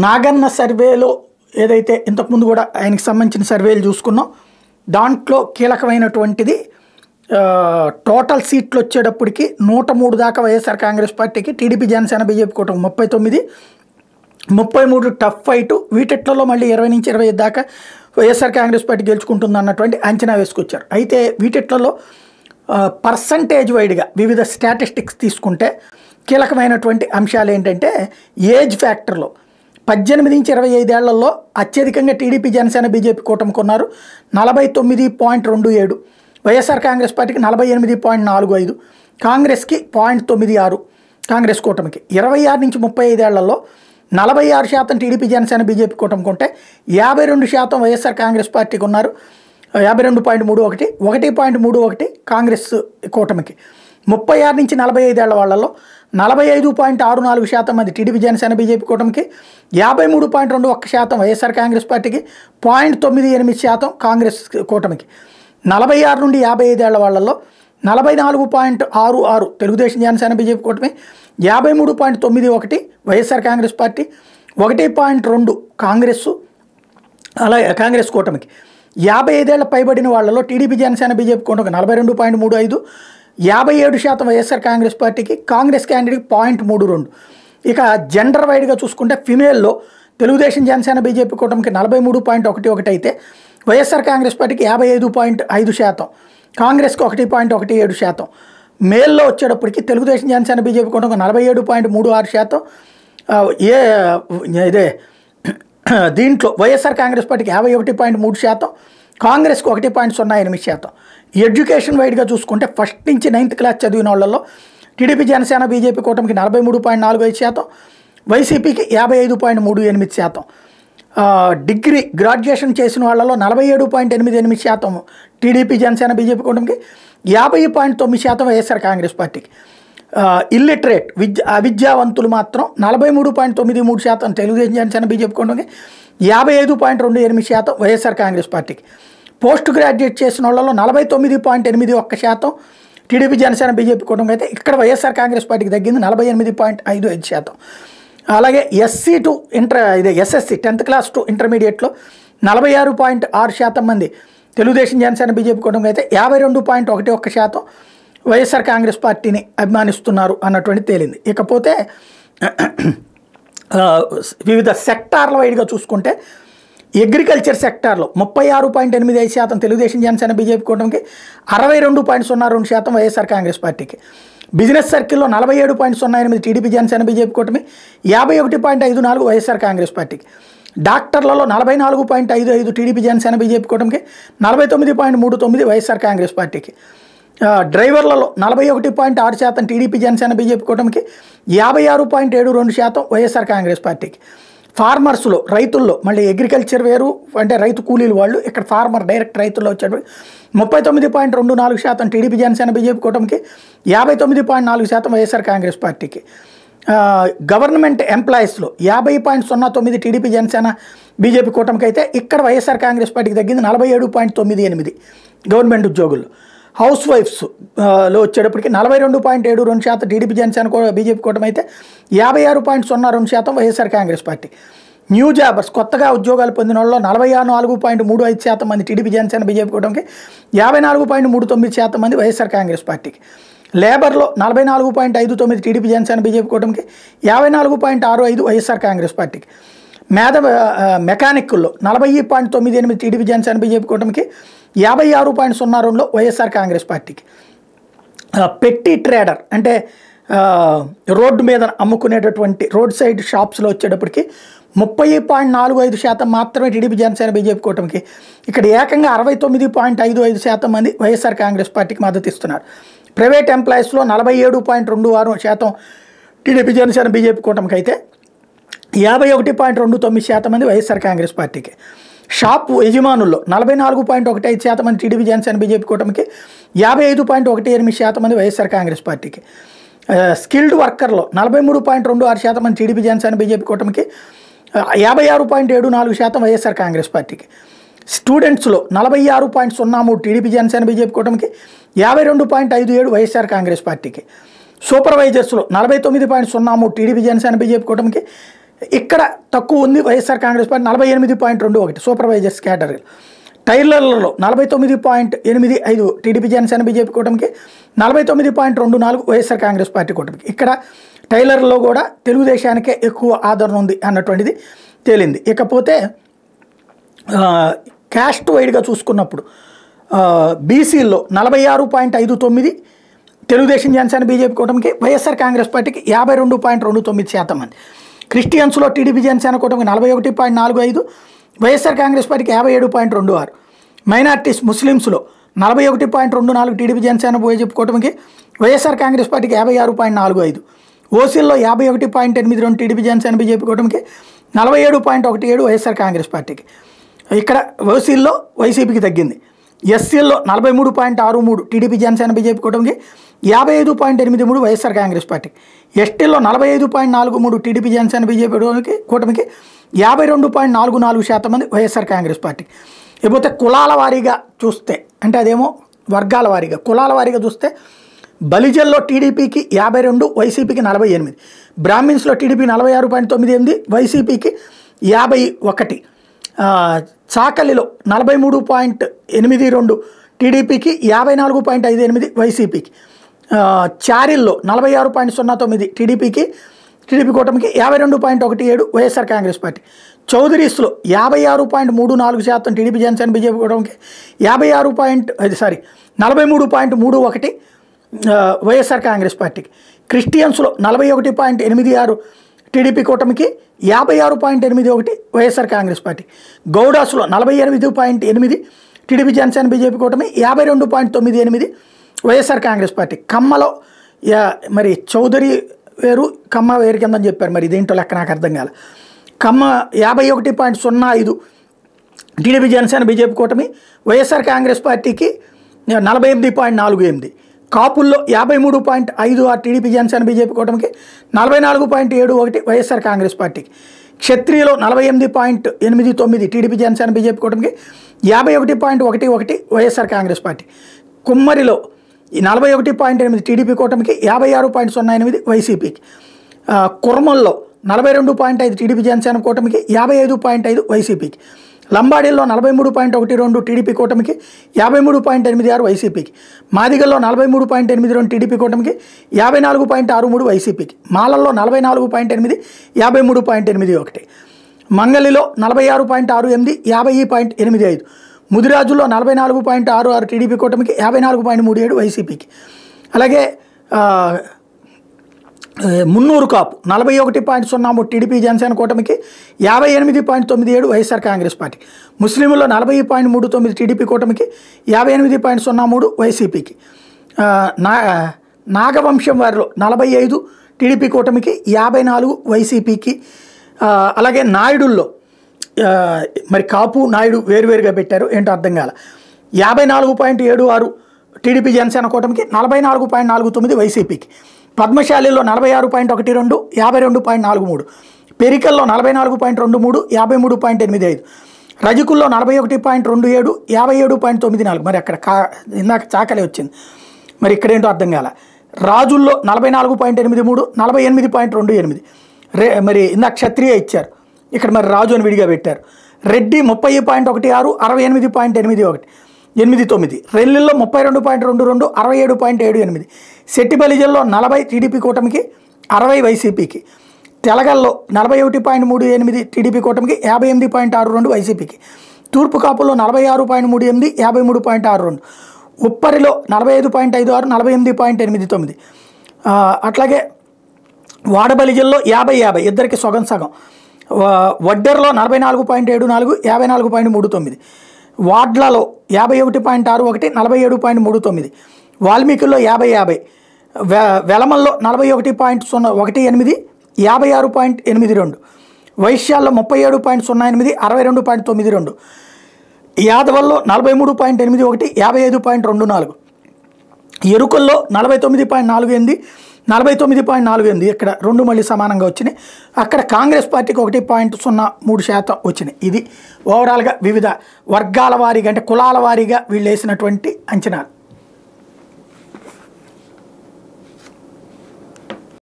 నాగన్న సర్వేలో ఏదైతే ఇంతకుముందు కూడా ఆయనకి సంబంధించిన సర్వేలు చూసుకున్నాం, దాంట్లో కీలకమైనటువంటిది టోటల్ సీట్లు వచ్చేటప్పటికి 103 దాకా వైఎస్ఆర్ కాంగ్రెస్ పార్టీకి, టీడీపీ జనసేన బీజేపీ కూటమి 39, 33 టఫ్ ఫైటు, వీటిట్లో మళ్ళీ 20 నుంచి 25 దాకా వైఎస్ఆర్ కాంగ్రెస్ పార్టీ గెలుచుకుంటుంది అన్నటువంటి అంచనా వేసుకొచ్చారు. అయితే వీటిట్లో పర్సంటేజ్ వైడ్గా వివిధ స్టాటిస్టిక్స్ తీసుకుంటే కీలకమైనటువంటి అంశాలు ఏంటంటే ఏజ్ ఫ్యాక్టర్లో 18 నుంచి 25 ఏళ్లలో అత్యధికంగా టీడీపీ జనసేన బీజేపీ కూటమికి ఉన్నారు 49.27, వైఎస్ఆర్ కాంగ్రెస్ పార్టీకి 48.45, కాంగ్రెస్కి 0.96, కాంగ్రెస్ కూటమికి 26 నుంచి 35 ఏళ్లలో 46% టీడీపీ జనసేన బీజేపీ కూటమికి ఉంటే 52% వైఎస్ఆర్ కాంగ్రెస్ పార్టీకి ఉన్నారు 52.31, 1.31 కాంగ్రెస్ కూటమికి. 36 నుంచి 45 ఏళ్ల వాళ్ళలో 45.64% మంది టీడీపీ జనసేన బీజేపీ కూటమికి, 53.21% వైఎస్ఆర్ కాంగ్రెస్ పార్టీకి, 0.98% కాంగ్రెస్ కూటమికి. 46 నుండి 55 ఏళ్ల వాళ్ళలో 44.66 తెలుగుదేశం జనసేన బీజేపీ కూటమి, 53.91 వైఎస్ఆర్ కాంగ్రెస్ పార్టీ, 1.2 కాంగ్రెస్ అలాగే కాంగ్రెస్ కూటమికి. 55 ఏళ్ల పైబడిన వాళ్ళలో టీడీపీ జనసేన బీజేపీ కూటమికి 42.35, 57% వైఎస్ఆర్ కాంగ్రెస్ పార్టీకి, కాంగ్రెస్ క్యాండిడేట్కి 0.32. ఇక జెండర్ వైడ్గా చూసుకుంటే ఫిమేల్లో తెలుగుదేశం జనసేన బీజేపీ కూటమికి 43.11 అయితే వైఎస్ఆర్ కాంగ్రెస్ పార్టీకి 55.5%, కాంగ్రెస్కి 1.17%. మేల్లో వచ్చేటప్పటికి తెలుగుదేశం జనసేన బీజేపీ కూటమికి 47.36%, ఇదే దీంట్లో వైఎస్ఆర్ కాంగ్రెస్ పార్టీకి 51.3%, కాంగ్రెస్కి 1.08%. ఎడ్యుకేషన్ వైడ్గా చూసుకుంటే ఫస్ట్ నుంచి 9th క్లాస్ చదివిన వాళ్ళలో టీడీపీ జనసేన బీజేపీ కూటమికి 43.45%, వైసీపీకి 55.38%. డిగ్రీ గ్రాడ్యుయేషన్ చేసిన వాళ్ళలో 47.88% టీడీపీ జనసేన బీజేపీ కూటమికి, 50.9% వైఎస్ఆర్ కాంగ్రెస్ పార్టీకి. ఇల్లిటరేట్ అవిద్యావంతులు మాత్రం 43.93% తెలుగుదేశం జనసేన బీజేపీ కూటమికి, 55.28% వైఎస్ఆర్ కాంగ్రెస్ పార్టీకి. పోస్ట్ గ్రాడ్యుయేట్ చేసిన వాళ్ళలో 49.81% టీడీపీ జనసేన బీజేపీ కూటమికి అయితే ఇక్కడ వైఎస్ఆర్ కాంగ్రెస్ పార్టీకి తగ్గింది 48.55%. అలాగే SC to SSC 10th class to ఇంటర్మీడియట్లో 46.6% మంది తెలుగుదేశం జనసేన బీజేపీ కూటమికి అయితే 52.11% వైఎస్ఆర్ కాంగ్రెస్ పార్టీని అభిమానిస్తున్నారు అన్నటువంటి తేలింది. ఇకపోతే వివిధ సెక్టార్ల వైడ్గా చూసుకుంటే అగ్రికల్చర్ సెక్టార్లో 36.85% తెలుగుదేశం జనసేన బీజేపీ కూటమికి, 62.02% వైఎస్ఆర్ కాంగ్రెస్ పార్టీకి. బిజినెస్ సర్కిల్లో 47.08 టీడీపీ జనసేన బీజేపీ కూటమి, 51.54 వైఎస్ఆర్ కాంగ్రెస్ పార్టీకి. డాక్టర్లలో 44.55 టీడీపీ జనసేన బీజేపీ కూటమికి, 49.39 వైఎస్ఆర్ కాంగ్రెస్ పార్టీకి. డ్రైవర్లలో 41.6% టీడీపీ జనసేన బీజేపీ కూటమికి, 56.72% వైఎస్ఆర్ కాంగ్రెస్ పార్టీకి. ఫార్మర్స్లో రైతుల్లో మళ్ళీ అగ్రికల్చర్ వేరు, అంటే రైతు కూలీలు వాళ్ళు, ఇక్కడ ఫార్మర్ డైరెక్ట్ రైతుల్లో వచ్చేటప్పుడు 39.24% టీడీపీ జనసేన బీజేపీ కూటమికి, 59.4% వైఎస్ఆర్ కాంగ్రెస్ పార్టీకి. గవర్నమెంట్ ఎంప్లాయీస్లో 50.09 టీడీపీ జనసేన బీజేపీ కూటమికి అయితే ఇక్కడ వైఎస్ఆర్ కాంగ్రెస్ పార్టీకి తగ్గింది 47.98 గవర్నమెంట్ ఉద్యోగుల్లో. హౌస్ వైఫ్స్ లో వచ్చేటప్పటికి 42.72% టీడీపీ జనసేన బీజేపీ కూటమి అయితే 56.02% YSR Congress party. New jobbers కొత్తగా ఉద్యోగాలు పొందిన వాళ్ళు 44.35% మంది టీడీపీ జనసేన బీజేపీ కూటమికి, 54.39% మంది వైఎస్ఆర్ కాంగ్రెస్ పార్టీకి. లేబర్లో 44.59 టీడీపీ జనసేన బీజేపీ కూటమికి, 54.65 వైఎస్ఆర్ కాంగ్రెస్ పార్టీకి. మెకానిక్ల్లో 40.98 టీడీపీ జనసేన బీజేపీ కూటమికి, 56.02 వైఎస్ఆర్ కాంగ్రెస్ పార్టీకి. పెట్టి ట్రేడర్ అంటే రోడ్డు మీద అమ్ముకునేటటువంటి రోడ్ సైడ్ షాప్స్లో వచ్చేటప్పటికి 30.45% మాత్రమే టీడీపీ జనసేన బీజేపీ కూటమికి. ఇక్కడ ఏకంగా 69.55% మంది వైఎస్ఆర్ కాంగ్రెస్ పార్టీకి మద్దతు ఇస్తున్నారు. ప్రైవేట్ ఎంప్లాయీస్లో 47.26% టీడీపీ జనసేన బీజేపీ కూటమికి అయితే, 51.29% మంది వైఎస్ఆర్ కాంగ్రెస్ పార్టీకి. షాప్ యజమానుల్లో 44.15% మంది టీడీపీ జనసేన బీజేపీ కూటమికి, 55.18% మంది వైఎస్ఆర్ కాంగ్రెస్ పార్టీకి. స్కిల్డ్ వర్కర్లో 43.26% మంది టీడీపీ జనసేన బీజేపీ కూటమికి, 56.74% వైఎస్ఆర్ కాంగ్రెస్ పార్టీకి. స్టూడెంట్స్లో 46.03 టీడీపీ జనసేన బీజేపీ కూటమికి, 52.57 వైఎస్ఆర్ కాంగ్రెస్ పార్టీకి. సూపర్వైజర్స్లో 49.03 టీడీపీ జనసేన బీజేపీ కూటమికి, ఇక్కడ తక్కువ ఉంది YSR Congress party 48.21 supervisors category. టైలర్లలో 49.85 టీడీపీ జనసేన బీజేపీ కూటమికి, 49.24 వైఎస్ఆర్ కాంగ్రెస్ పార్టీ కూటమికి. ఇక్కడ టైలర్లో కూడా తెలుగుదేశానికే ఎక్కువ ఆదరణ ఉంది అన్నటువంటిది తేలింది. ఇకపోతే క్యాస్ట్ వైడ్గా చూసుకున్నప్పుడు బీసీల్లో 46.59 తెలుగుదేశం జనసేన బీజేపీ కూటమికి, వైఎస్ఆర్ కాంగ్రెస్ పార్టీకి 52.29% మంది. క్రిస్టియన్స్లో టీడీపీ జనసేన కూటమికి 41.45, వైఎస్ఆర్ కాంగ్రెస్ పార్టీకి 57.26. మైనార్టీస్ ముస్లిమ్స్లో 41.24 టీడీపీ జనసేన బీజేపీ కూటమికి, వైఎస్ఆర్ కాంగ్రెస్ పార్టీకి 56.45. ఓసీల్లో 51.82 టీడీపీ జనసేన బీజేపీ కూటమికి, 47.17 వైఎస్ఆర్ కాంగ్రెస్ పార్టీకి. ఇక్కడ ఓసీల్లో వైసీపీకి తగ్గింది. ఎస్సీల్లో 43.63 టీడీపీ జనసేన బీజేపీ కూటమికి, 55.83 వైఎస్ఆర్ కాంగ్రెస్ పార్టీకి. ఎస్టీల్లో 45.43 టీడీపీ జనసేన బీజేపీ కూటమికి, 52.44% మంది వైఎస్ఆర్ కాంగ్రెస్ పార్టీకి. ఇకపోతే కులాల వారీగా చూస్తే, అంటే అదేమో వర్గాల వారీగా, కులాల వారీగా చూస్తే బలిజల్లో టీడీపీకి 52, వైసీపీకి 48. బ్రాహ్మిన్స్లో టీడీపీ 46.98, వైసీపీకి 51. చాకలిలో 43.82 టీడీపీకి, 54.58 వైసీపీకి. చారిల్లో 46.09 టీడీపీ కూటమికి, 52.17 వైఎస్ఆర్ కాంగ్రెస్ పార్టీ. చౌదరీస్లో 56.34% టీడీపీ జనసేన బీజేపీ కూటమికి, 43.31 వైఎస్ఆర్ కాంగ్రెస్ పార్టీకి. క్రిస్టియన్స్లో 41.86 టీడీపీ కూటమికి, 56.81 వైఎస్ఆర్ కాంగ్రెస్ పార్టీ. గౌడాస్లో 48.8 టీడీపీ జనసేన బీజేపీ కూటమి, 52.98 వైఎస్ఆర్ కాంగ్రెస్ పార్టీ. కమ్మలో మరి చౌదరి వేరు కమ్మ వేరు కిందని చెప్పారు, మరి ఇదేంటో లెక్క నాకు అర్థం కాల. కమ్మ 51.05 టీడీపీ జనసేన బీజేపీ కూటమి, వైఎస్ఆర్ కాంగ్రెస్ పార్టీకి 48.48. కాపుల్లో 53.56 టీడీపీ జనసేన బీజేపీ కూటమికి, 44.71 వైఎస్ఆర్ కాంగ్రెస్ పార్టీకి. క్షత్రియులో 48.89 టీడీపీ జనసేన బీజేపీ కూటమికి, 51.11 వైఎస్ఆర్ కాంగ్రెస్ పార్టీ. కుమ్మరిలో 41.8 టీడీపీ కూటమికి, 56.08 వైసీపీకి. కుర్మల్లో 42.5 టీడీపీ జనసేన కూటమికి, 55.5 వైసీపీకి. లంబాడీల్లో 43.12 టీడీపీ కూటమికి, 53.86 వైసీపీకి. మాదిగల్లో 43.82 టీడీపీ కూటమికి, 54.63 వైసీపీకి. మాలల్లో 44.8, 53.81. మంగళిలో 46.68, 50.85. ముదిరాజుల్లో 44.66 టీడీపీ కూటమికి, 54.37 వైసీపీకి. అలాగే మున్నూరు కాపు 41.03 టీడీపీ జనసేన కూటమికి, 58.97 వైఎస్ఆర్ కాంగ్రెస్ పార్టీ. ముస్లింల్లో 40.39 టీడీపీ కూటమికి, 58.03 వైసీపీకి. నాగవంశం వారిలో 45 టీడీపీ కూటమికి, 54 వైసీపీకి. అలాగే నాయుడుల్లో మరి కాపు నాయుడు వేరువేరుగా పెట్టారు, ఏంటో అర్థం కాల. 54.76 టీడీపీ జనసేన కూటమికి, 44.49 వైసీపీకి. పద్మశాలిలో 46.12, 52.43. పెరికల్లో 44.23, 53.85. రజకుల్లో 41.27, 57.94. మరి అక్కడ ఇందాక చాకలే వచ్చింది, మరి ఇక్కడేంటో అర్థం కాల. రాజుల్లో 44.83, 48.28. మరి ఇందాక క్షత్రియ ఇచ్చారు, ఇక్కడ మరి రాజు అని విడిగా పెట్టారు. రెడ్డి 30.16, 68.89. రెల్లిల్లో 32.22, 67.78. శెట్టి బలిజల్లో 40 టీడీపీ కూటమికి, 60 వైసీపీకి. తెలగల్లో 41.38 టీడీపీ కూటమికి, 58.62 వైసీపీకి. తూర్పు కాపుల్లో 46.38, 53.62. ఉప్పరిలో 45.56, 48.89. అట్లాగే వాడబలిజల్లో 50-50 ఇద్దరికి సగం సగం. వడ్డెర్లో 44.74, 54.39. వాడ్లలో 51.61, 47.39. వాల్మీకుల్లో 50-50. వెలమల్లో 41.18, 56.82. వైశ్యాల్లో 37.08, 62.92. యాదవల్లో 43.81, 55.24. ఎరుకల్లో 49.48, 49.48. ఇక్కడ రెండు మళ్ళీ సమానంగా వచ్చినాయి. అక్కడ కాంగ్రెస్ పార్టీకి 1.03% వచ్చినాయి. ఇది ఓవరాల్గా వివిధ వర్గాల వారీగా, అంటే కులాల వారీగా వీళ్ళు వేసినటువంటి అంచనాలు.